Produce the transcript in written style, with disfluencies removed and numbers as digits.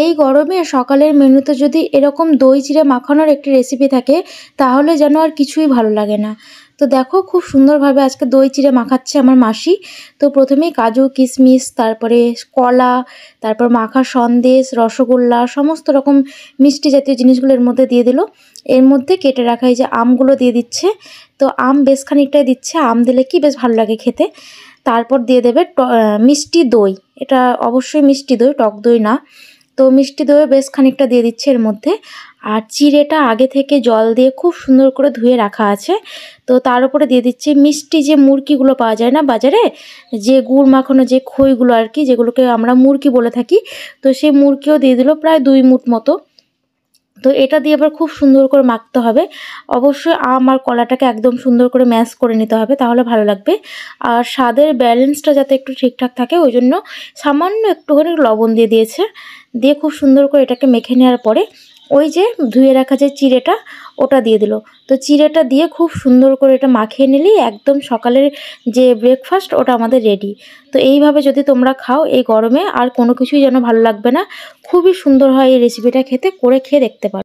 এই গরমে সকালের মেনুতে যদি এরকম দই চিড়ে মাখানোর একটি রেসিপি থাকে তাহলে যেন আর কিছুই ভালো লাগে না। তো দেখো খুব সুন্দরভাবে আজকে দই চিড়ে মাখাচ্ছে আমার মাসি। তো প্রথমেই কাজু কিশমিশ, তারপরে কলা, তারপর মাখা সন্দেশ, রসগোল্লা, সমস্ত রকম মিষ্টি জাতীয় জিনিসগুলো এর মধ্যে দিয়ে দিল। এর মধ্যে কেটে রাখা এই যে আমগুলো দিয়ে দিচ্ছে। তো আম বেশ খানিকটাই দিচ্ছে, আম দিলে কি বেশ ভালো লাগে খেতে। তারপর দিয়ে দেবে মিষ্টি দই, এটা অবশ্যই মিষ্টি দই, টক দই না। তো মিষ্টি দইও বেশ খানিকটা দিয়ে দিচ্ছে এর মধ্যে। আর চিড়েটা আগে থেকে জল দিয়ে খুব সুন্দর করে ধুয়ে রাখা আছে। তো তার উপরে দিয়ে দিচ্ছি মিষ্টি যে মুরকিগুলো পাওয়া যায় না বাজারে, যে গুড় মাখানো যে খইগুলো আর কি, যেগুলোকে আমরা মুরকি বলে থাকি। তো সেই মুরকিও দিয়ে দিল প্রায় 2 মুঠ মতো। তো এটা দিয়ে আবার খুব সুন্দর করে মাখতে হবে। অবশ্যই আম আর কলাটাকে একদম সুন্দর করে ম্যাশ করে নিতে হবে, তাহলে ভালো লাগবে। আর স্বাদের ব্যালেন্সটা যাতে একটু ঠিকঠাক থাকে ওই জন্য সামান্য একটুখানি লবণ দিয়ে দিয়েছে। দিয়ে খুব সুন্দর করে এটাকে মেখে নেওয়ার পরে ওই যে ধুয়ে রাখা যে চিড়েটা ওটা দিয়ে দিল। তো চিড়েটা দিয়ে খুব সুন্দর করে এটা মাখিয়ে নিলেই একদম সকালের যে ব্রেকফাস্ট ওটা আমাদের রেডি। তো এইভাবে যদি তোমরা খাও এই গরমে আর কোনো কিছুই যেন ভালো লাগবে না। খুবই সুন্দর হয় এই রেসিপিটা খেতে, করে খেয়ে দেখতে পারো।